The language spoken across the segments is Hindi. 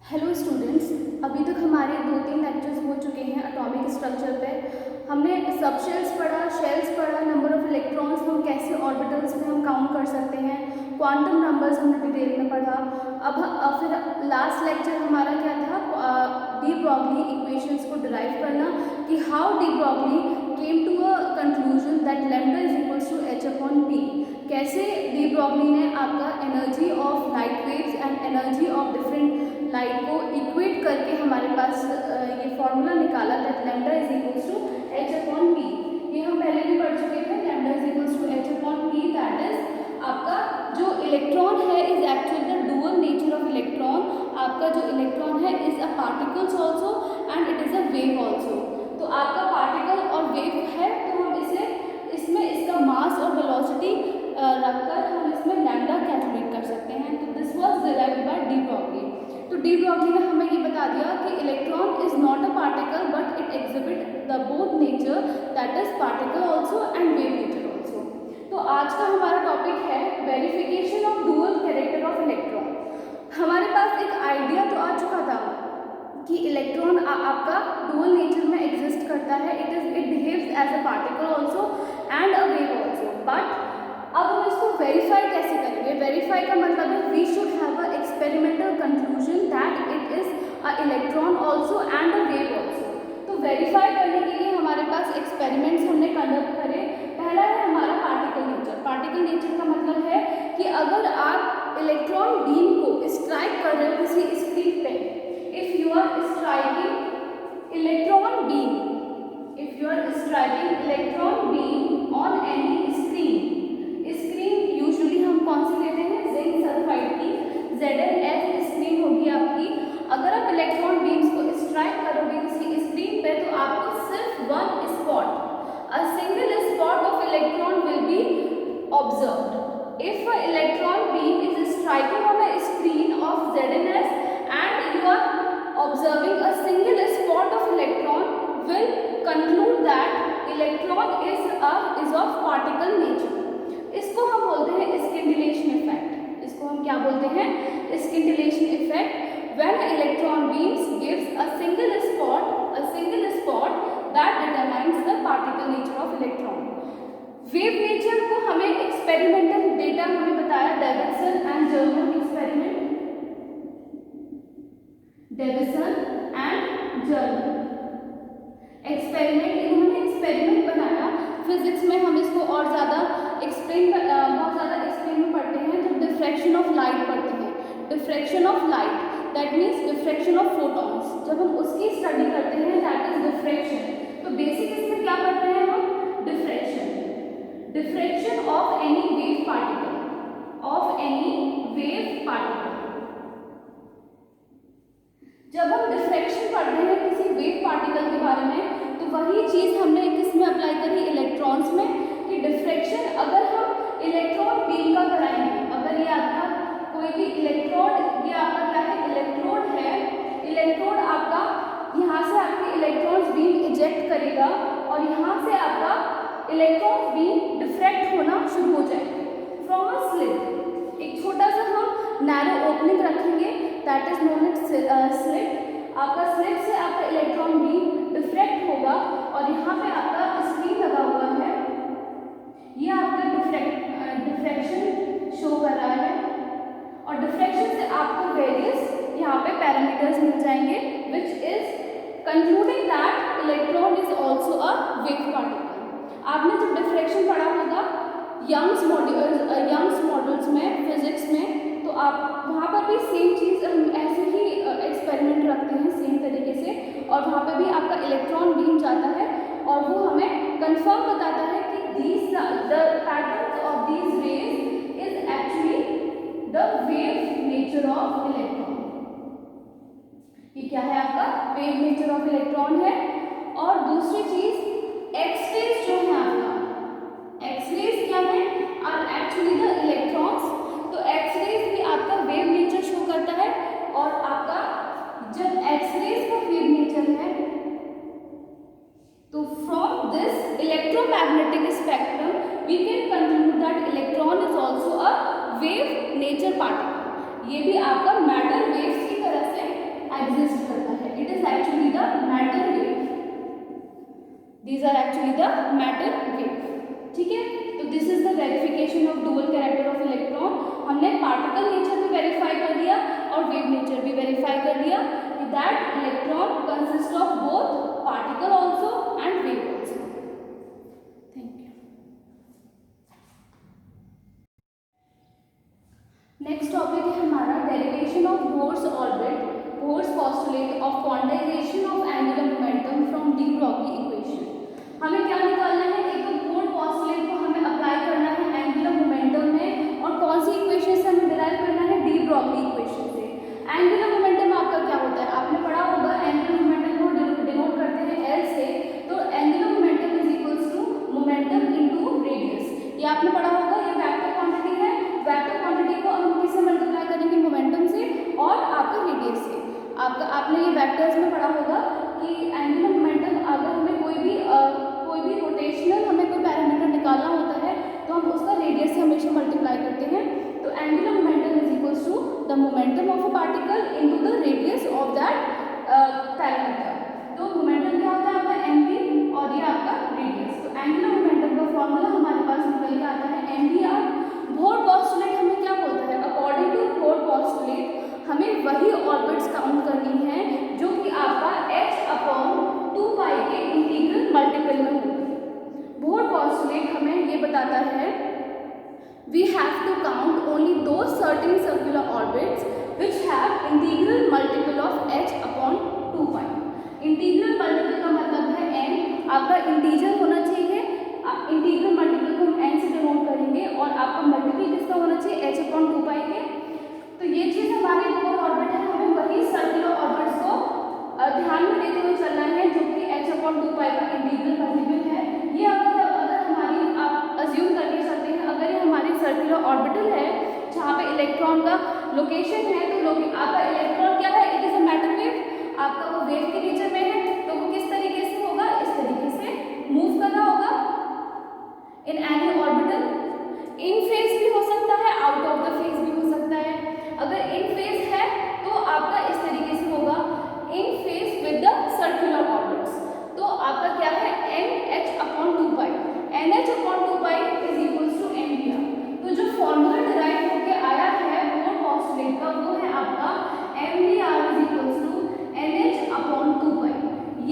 हेलो स्टूडेंट्स, अभी तक हमारे 2-3 लेक्चर्स हो चुके हैं एटॉमिक स्ट्रक्चर पे। हमने सब शेल्स पढ़ा, शेल्स पढ़ा, नंबर ऑफ इलेक्ट्रॉन्स हम कैसे ऑर्बिटल्स में हम काउंट कर सकते हैं, क्वांटम नंबर्स हमने डिटेल में पढ़ा। अब फिर लास्ट लेक्चर हमारा क्या था, डी ब्रॉगली इक्वेशंस को डिराइव करना कि how de Broglie came to a conclusion that lambda is equals to h upon p. कैसे डी ब्रॉगली ने आपका energy of light waves and energy of different light को इक्वेट करके हमारे पास ये फॉर्मूला निकाला that lambda is equals to h upon p. ये हम पहले भी पढ़ चुके थे, lambda is equals to h upon P, that is आपका जो इलेक्ट्रॉन है is actually the dual nature of electron. आपका जो इलेक्ट्रॉन है is a particles also and it is a wave also. तो आपका पार्टिकल और वेव है तो हम इसमें इसका मास और वेलोसिटी रखकर हम इसमें लैम्डा कैलकुलेट कर सकते हैं। तो this was derived bye de Broglie. तो डी ब्रॉगली ने हमें ये बता दिया कि electron is not a particle but it exhibit the both nature, that is particle also and wave nature also. तो आज का हमारा टॉपिक है verification of dual character of electron. हमारे पास एक आइडिया तो आ चुका था कि इलेक्ट्रॉन आपका डुअल नेचर में एग्जिस्ट करता है, it behaves as a particle also and a wave also. But अब हम इसको वेरीफाई कैसे करेंगे? वेरीफाई का मतलब है we should have a experimental conclusion that it is a electron also and a wave also. तो वेरीफाई करने के लिए हमारे पास एक्सपेरिमेंट्स हमने कंडक्ट करे। पहला है हमारा पार्टिकल नेचर। पार्टिकल नेचर का मतलब है कि अगर आप इलेक्ट्रॉन बीम को स्ट्राइक कर रहे हो किसी स्क्रीन पे, if you are striking electron beam, if you are striking electron beam on any screen, screen usually हम कौन सी लेते हैं, जिंक सल्फाइड की ZnS स्क्रीन होगी आपकी। अगर आप इलेक्ट्रॉन बीम्स को स्ट्राइक करोगे किसी स्क्रीन पे तो आपको सिर्फ one spot, a single spot of electron will be observed. If a electron beam is striking on a screen of ZnS and you are observing a single spot of electron, will conclude that electron is of particle nature. इसको हम बोलते हैं स्किंटिलेशन इफेक्ट। इसको हम क्या बोलते हैं, scintillation effect. When electron beams gives a single spot that determines the particle nature of electron. Wave nature को हमें एक्सपेरिमेंटल डेटा हमें बताया, Davisson and Germer experiment, Davisson and Germer experiment, इन्होंने एक्सपेरिमेंट बनाया। फिजिक्स में हम इसको और ज़्यादा बहुत ज़्यादा एक्सप्लेन में पढ़ते हैं जब डिफ्रैक्शन ऑफ लाइट पढ़ते हैं। Diffraction of light that means diffraction of photons, जब हम उसकी स्टडी करते हैं दैट इज डिफ्रैक्शन। तो बेसिक इसमें क्या पढ़ रहे हैं हम, diffraction of any wave particle, of any wave particle. जब हम डिफ्रैक्शन पढ़ रहे हैं किसी वेव पार्टिकल के बारे में तो वही चीज़ हमने किसमें अप्लाई करी, इलेक्ट्रॉन्स में, कि डिफ्रैक्शन अगर हम इलेक्ट्रॉन बीम का कराएंगे, अगर ये आपका कोई भी इलेक्ट्रोड, ये आपका क्या है, इलेक्ट्रोड है, इलेक्ट्रोड आपका यहाँ से आपके इलेक्ट्रॉन्स बीम इजेक्ट करेगा और यहाँ से आपका इलेक्ट्रॉन बीम डिफ्रैक्ट होना शुरू हो जाएगा फ्रॉम अ स्लिट। एक छोटा सा हम नैरो ओपनिंग रखेंगे that is known as slit. आपका स्लिट से आपका इलेक्ट्रॉन बीम डिफ्रैक्ट होगा और यहाँ पे आपका स्क्रीन लगा हुआ है, ये आपका डिफ्रैक्शन शो कर रहा है और डिफ्रैक्शन से आपको वेरियस यहाँ पे पैरामीटर्स मिल जाएंगे which is concluding that electron is also a wave particle. आपने जब डिफ्रैक्शन पढ़ा होगा यंग्स मॉडल्स में, फिजिक्स में, तो आप वहाँ पर भी सेम चीज़ ऐसे ही एक्सपेरिमेंट रखते हैं सेम तरीके से और वहाँ पे भी आपका इलेक्ट्रॉन बीम जाता है और वो हमें कंफर्म बताता है कि the patterns of these raise is actually the wave nature of electron. ये क्या है, आपका वेव नेचर ऑफ इलेक्ट्रॉन है। और दूसरी चीज एक्सरेज जो है आपका, एक्सरेज क्या है, आर एक्चुअली द इलेक्ट्रॉन्स। तो एक्सरेज भी आपका वेव नेचर शो करता है और आपका जब एक्सरेज का वेव नेचर है तो from this electromagnetic spectrum we can conclude that electron is also a wave nature particle. ये भी आपका मैटर वेव्स की तरह से एग्जिस्ट करता है. It is actually the matter wave. These are actually the matter wave. ठीक है, तो this is the verification of dual character of electron. हमने पार्टिकल नेचर भी वेरीफाई कर दिया और वेव नेचर भी वेरीफाई कर दिया that electron consist of both particle also and wave also. Thank you. Next topic है हमारा derivation of Bohr's orbit, Bohr's postulate of quantization of angular momentum from de Broglie equation. हमें क्या निकालना है, एक तो बोर्स पोस्टुलेट को हमें अप्लाई करना है एंगुलर मोमेंटम में और कौन सी इक्वेशन से हमें डिराइव करना है, डी ब्रॉगली इक्वेशन से. एंगुलर मोमेंटम आपका क्या होता है, आपने पढ़ा होगा एंगुलर मोमेंटम को डिनोट करते हैं एल से. तो angular momentum is equals to momentum into radius. ये आपने पढ़ा होगा, ये वेक्टर क्वांटिटी है. वेक्टर क्वांटिटी को हम किससे मल्टीप्लाई करेंगे, मोमेंटम से और आपका रेडियस से. आपने ये वेक्टर्स में पढ़ा होगा कि एंगुलर मोमेंटम अगर हमें कोई भी रोटेशनल हमें कोई पैरामीटर निकालना होता है तो हम उसका रेडियस से हमेशा मल्टीप्लाई करते हैं. तो angular momentum is equals to the momentum of a particle into the radius of that parameter. तो मोमेंटम क्या होता है आपका mv और ये आपका रेडियस. तो एंगुलर मोमेंटम का फॉर्मूला हमारे पास निकल के आता है mvr. बोर पोस्टुलेट हमें क्या बोलता है, अकॉर्डिंग टू बोर पोस्टुलेट हमें वही ऑर्बिट्स काउंट करनी है जो कि आपका h/2π के इंटीग्रल मल्टीपल में होगी. बोर पोस्टुलेट हमें ये बताता है we have to count only those certain circular orbits which have integral multiple of h/2π. Integral multiple का मतलब है n. आपका इंटीजर होना चाहिए, इंटीग्रल मल्टीपल को हम n से डिनोट करेंगे और आपका मल्टीपल किसका होना चाहिए, h/2π के. तो ये चीज़ हमारे बोर ऑर्बिट है, हमें वही सर्कुलर ऑर्बिट्स को ध्यान में देते हुए चलना है जो कि h/2π का इंटीग्रल मल्टीपल है. ये अगर हमारी आप अज्यूम करके चलते हैं, अगर ये हमारी सर्कुलर ऑर्बिटल है जहाँ पे इलेक्ट्रॉन का लोकेशन है, तो आपका इलेक्ट्रॉन क्या है, it is a matter wave. आपका वो वेव के नेचर में है, तो वो किस तरीके से होगा, इस तरीके से मूव कर रहा होगा in any orbital. In phase भी हो सकता है, आउट ऑफ द फेज भी हो सकता है. अगर इन फेज है तो आपका इस तरीके से होगा in phase with the circular orbits. तो आपका क्या है, nh/2π. nh/2π is equals to mvr. तो जो फॉर्मूला डिराइव होके आया है बोर पोस्टुलेट का, वो है आपका mvr is equals to nh/2π.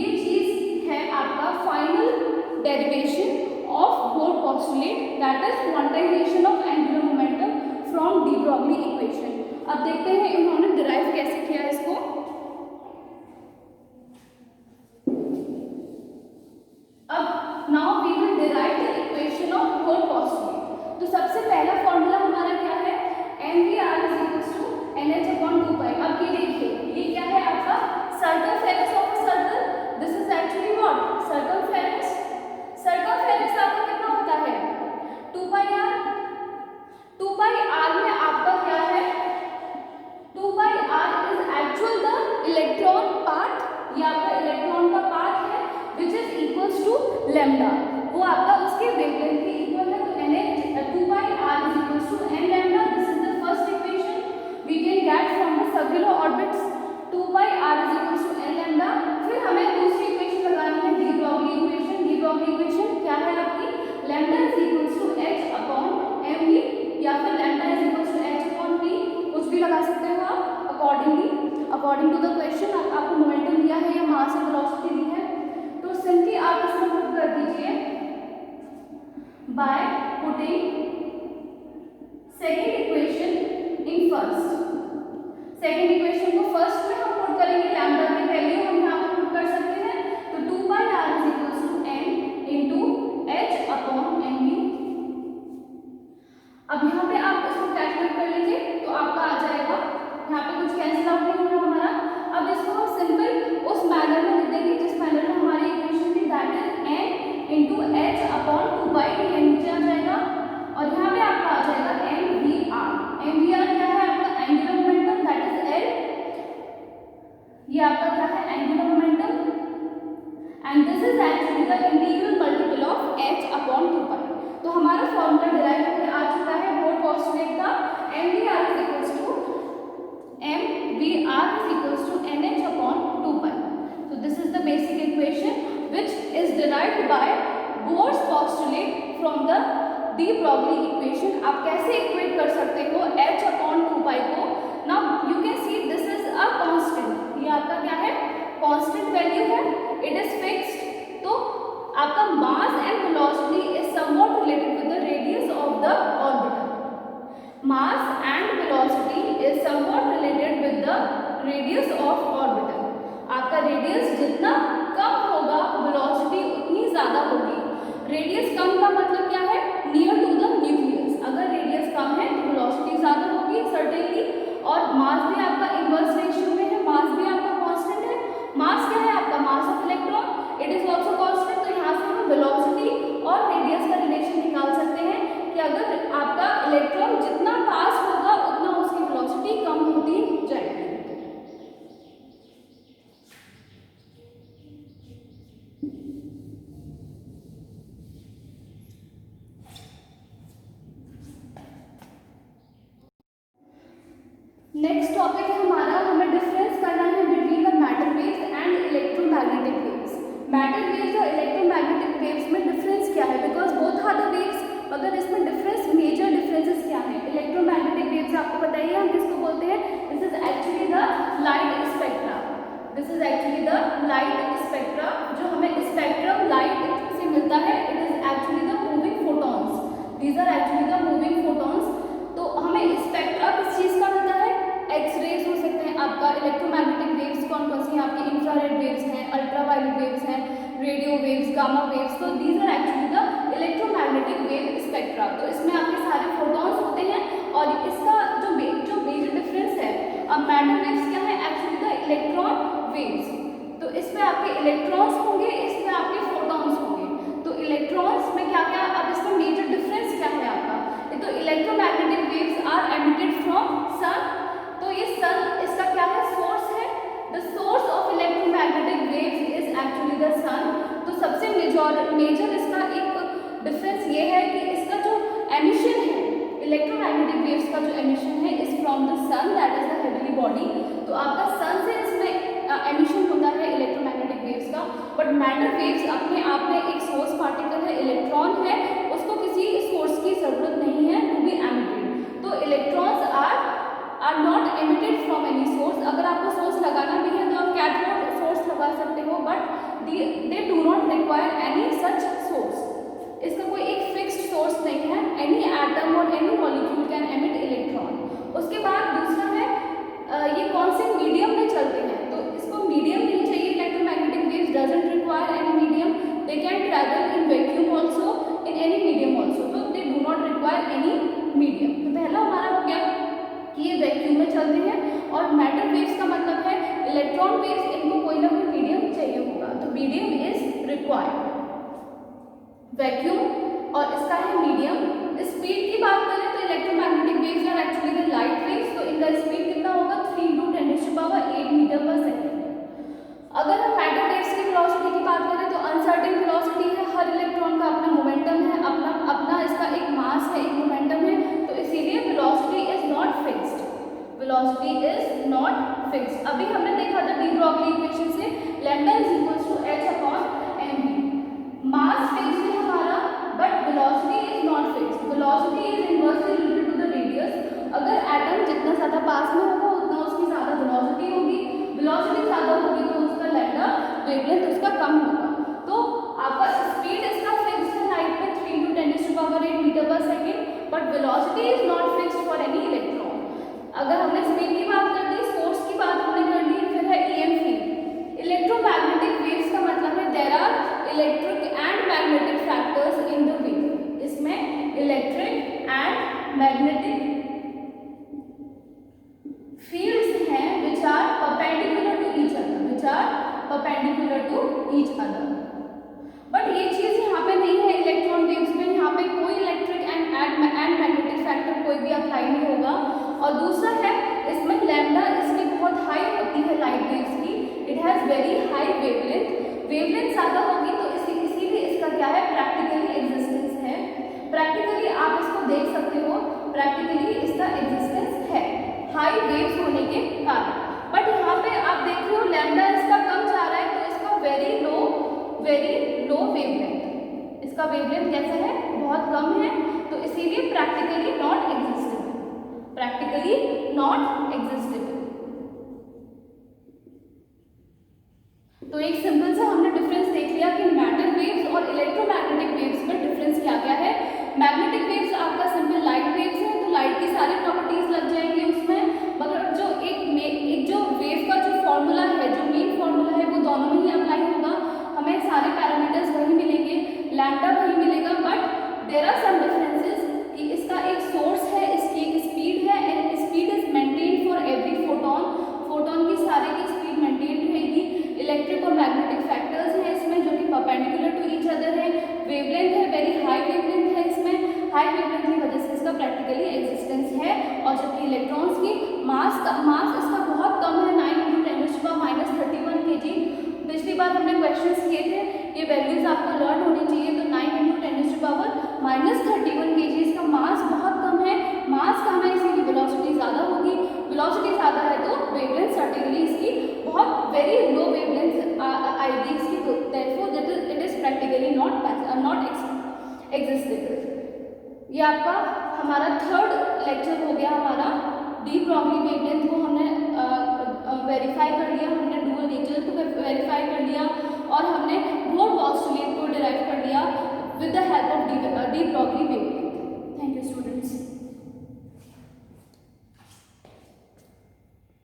ये चीज है आपका final derivation of Bohr postulate, that is quantization of angular momentum from de Broglie equation. अब देखते हैं इन्होंने डिराइव कैसे किया इसको. अब now we will derive the equation of Bohr postulate. तो सबसे पहला फॉर्मूला हमारा क्या है, mvr is equals to nh/2π. अब ये देखिए, ये क्या है आपका circumference of a circle. This is actually what, circumference. Circumference आपका कितना होता है, 2πr. 2πr में आपका क्या है, 2πr is actual the electron path. ये आपका इलेक्ट्रॉन का पाथ है which is equals to lambda. वो आपका उसके वेवलेंथ के इक्वल है. तो 2πr is equals to n lambda. This is the first equation we can get from the circular orbits. 2πr is equals to n lambda. फिर हमें दूसरी इक्वेशन लगानी है, de Broglie equation. De Broglie equation क्या है आपकी, lambda is equals to h/mv या फिर lambda is equals to h/p. कुछ भी लगा सकते हो आप अकॉर्डिंग टू द क्वेश्चन. आपको मोमेंटम दिया है या मास और वेलोसिटी दी है, तो सिंपली आप इसमें पुट कर दीजिए by putting second equation in first. Second equation को फर्स्ट में हम पुट करेंगे, लैम्डा की वैल्यू हम यहाँ पर पुट कर सकते हैं. तो 2πr is equals to n into h/mv. अब यहाँ पे आप इसको कैलकुलेट कर लीजिए तो आपका आ जाएगा, यहाँ पे कुछ कैंसिल आउट नहीं होगा हमारा. अब इसको हम सिंपल उस मैनर में लिख देंगे जिस मैनर में हमारी इक्वेशन थी, that is n into h/2π. ये नीचे आ जाएगा और यहाँ पे आपका आ जाएगा mvr. mvr क्या है आपका angular momentum, that is l. ये आपका क्या है angular momentum and this is actually the integral multiple of h/2π. तो हमारा फॉर्मूला डिराइव होकर आ चुका है बोर पोस्टुलेट का. mvr is equals to n which is derived by Bohr's postulate from the de Broglie equation. आप कैसे इक्वेट कर सकते हो h/2 को? Now you can see this is a constant. ये आपका क्या है? Constant value है. It is fixed. तो आपका mass and velocity is somewhat related with the radius of the orbital. Mass and velocity is somewhat related with the radius of orbital. आपका रेडियस जितना कम होगा वेलोसिटी उतनी ज़्यादा होगी. रेडियस कम का मतलब क्या है? Near to the nucleus. अगर रेडियस कम है तो वेलोसिटी ज़्यादा होगी सर्टेनली. और मास भी आपका इनवर्स रेशियो में है. मास भी आपका कांस्टेंट है. मास क्या है आपका? Mass of electron. It is also constant. तो यहाँ से हम वेलोसिटी और रेडियस का रिलेशन निकाल सकते हैं कि अगर आपका इलेक्ट्रॉन जितना पास होगा उतना उसकी वेलोसिटी कम होती जाएगी. नेक्स्ट टॉपिक है हमारा, हमें डिफरेंस करना है between the matter waves and electromagnetic waves. Matter waves और इलेक्ट्रोमैग्नेटिक वेव्स में डिफरेंस क्या है? Because both are the waves. अगर इसमें डिफरेंस, मेजर डिफरेंसेस क्या है? इलेक्ट्रोमैग्नेटिक वेव्स आपको बताइए हम किसको बोलते हैं? This is actually the light spectra. This is actually the light spectra. जो हमें स्पेक्ट्रम लाइट से मिलता है, it is actually the moving photons. These are actually the moving photons. तो हमें स्पेक्ट्रा किस चीज़ का मिलता है? एक्सरेज हो सकते हैं आपका. इलेक्ट्रोमैग्नेटिक वेव्स कौन कौन सी हैं आपकी? इंफ्रारेड वेव्स हैं, अल्ट्रावायलेट वेव्स हैं, रेडियो वेव्स, गामा वेव्स. तो these are actually the electromagnetic wave spectra. तो इसमें आपके सारे फोटॉन्स होते हैं. और इसका जो मेजर डिफरेंस है, अब मैटर वेव्स क्या है? Actually the electron waves. तो इसमें आपके इलेक्ट्रॉन्स होंगे, इसमें आपके फोटॉन्स होंगे. तो इलेक्ट्रॉन्स में क्या क्या, अब इसमें मेजर डिफरेंस क्या है आपका? तो electromagnetic waves are emitted from sun. तो ये सन इसका क्या है? सोर्स है. The source of electromagnetic waves is actually the sun. तो सबसे मेजर इसका एक डिफरेंस ये है कि इसका जो एमिशन है, इलेक्ट्रोमैग्नेटिक वेव्स का जो एमिशन है, is from the sun, that is the heavenly body. तो आपका सन से इसमें एमिशन होता है इलेक्ट्रोमैग्नेटिक वेव्स का. बट मैटर वेव्स अपने आप में एक सोर्स पार्टिकल है, इलेक्ट्रॉन है, उसको किसी सोर्स की जरूरत नहीं है टू बी एमिटेड. तो electrons are not emitted from any source. अगर आपको सोर्स लगाना भी है तो आप कैथोड सोर्स लगा सकते हो, but they do not require any such source. इसका कोई एक फिक्स्ड सोर्स नहीं है. एनी एटम और any molecule can emit electron. उसके बाद दूसरा है ये कौन से मीडियम में चलते हैं. तो इसको मीडियम नहीं चाहिए. Electromagnetic waves doesn't require any medium. They can travel in vacuum also, in any medium also. तो they do not require any medium. तो पहला हमारा हो गया कि ये वैक्यूम में चलते हैं. और मैटर वेव्स का मतलब है इलेक्ट्रॉन वेव्स, इनको कोई ना कोई मीडियम चाहिए होगा. तो मीडियम इज रिक्वायर्ड. वैक्यूम और इसका है मीडियम. स्पीड की बात करें तो electromagnetic waves are actually the light waves. तो इनका स्पीड कितना होगा? 3 × 10⁸ मीटर पर सेकेंड. अगर हम मैटर वेव्स की वेलोसिटी की बात करें तो अनसर्टेन वेलोसिटी है. हर इलेक्ट्रॉन का अपना मोमेंटम है, अपना इसका एक मास है, एक मोमेंटम है. तो इसीलिए velocity is not fixed. Velocity is not fixed. अभी हमने देखा था डी ब्रॉगली इक्वेशन से lambda is equals to h/mv. Mass fix है हमारा, but velocity is not fixed. Velocity is inversely related to the radius. अगर एटम जितना ज़्यादा पास में होगा उतना उसकी ज़्यादा वेलोसिटी होगी. वेलोसिटी ज़्यादा होगी तो उसका लैम्डा वेवलेंथ उसका कम होगा. तो आपका स्पीड इसका फिक्स्ड है लाइट में 3 × 10⁸ मीटर पर second. But velocity is not fixed for any electron. अगर हमने स्पीड की बात कर दी, सोर्स की बात हमने कर दी, फिर है EM फील्ड. इलेक्ट्रोमैग्नेटिक वेव्स का मतलब है there are electric and magnetic factors in the wave. इसमें इलेक्ट्रिक एंड मैग्नेटिक फील्ड्स हैं which are perpendicular to each other, which are perpendicular to each other. But ये चीज़ यहाँ पे नहीं है इलेक्ट्रॉन वेव्स में. यहाँ पे कोई इलेक्ट्रिक एंड मैग्नेटिक फैक्टर कोई भी अप्लाई नहीं होगा. और दूसरा है इसमें लैम्डा इसकी बहुत हाई होती है लाइट वेव्स की. It has very high wavelength. Wavelength ज़्यादा होगी तो इसीलिए इसका क्या है? प्रैक्टिकली एग्जिस्टेंस है. प्रैक्टिकली आप इसको देख सकते हो, प्रैक्टिकली इसका एग्जिस्टेंस है हाई वेव्स होने के कारण. बट यहाँ पे आप देख रहे हो लैम्डा इसका कम जा रहा है, तो इसका वेरी लो, वेरी नॉट एग्जिस्टेबल। तो एक सिंपल सा हमने डिफरेंस देख लिया कि मैटर वेव्स और इलेक्ट्रोमैग्नेटिक वेव्स में डिफरेंस क्या क्या है। मैग्नेटिक वेव्स आपका सिंपल लाइट वेव्स है, तो लाइट की सारी प्रॉपर्टीज लग जाएंगी उसमें, मगर जो एक जो वेव का जो फॉर्मूला है, जो मेन फॉर्मूला है, वो दोनों में ही अप्लाई होगा। हमें सारे पैरामीटर्स वही मिलेंगे, लैम्डा वही मिलेगा, but there are some differences कि इसका एक सोर्स है, इसकी एक स्पीड है, and speed is maintain for every photon. Photon की सारे की स्पीड मेंटेन रहेगी। इलेक्ट्रिक और मैग्नेटिक फैक्टर्स हैं इसमें जो कि परपेंडिकुलर टू ईच अदर है। वेवलेंथ है, वेरी हाई वेवलेंथ है इसमें, हाई वेवलेंथ की वजह से इसका प्रैक्टिकली एग्जिस्टेंस है। और जबकि इलेक्ट्रॉन्स की मास इसका बहुत कम है, 9 × 10⁻³ kg। पिछली बार हमने क्वेश्चंस किए थे, ये वैल्यूज आपको लर्न होनी चाहिए। तो 9 × 10⁻³ kg इसका मास बहुत कम है। मास कम है इसीलिए वेलोसिटी ज़्यादा होगी, वेलोसिटी ज़्यादा है तो वेवलेंथ सर्टेनली इसकी बहुत वेरी लो वेवलेंथ आएगी इसकी, तो therefore it is practically not existable. ये आपका हमारा थर्ड लेक्चर हो गया। हमारा डी ब्रॉगली वेवलेंथ को हमने वेरीफाई कर लिया, हमने डुअल नेचर को वेरीफाई कर लिया, और हमने बोर पोस्टुलेट को डिराइव कर लिया with the help of de Broglie wavelength. Thank you students.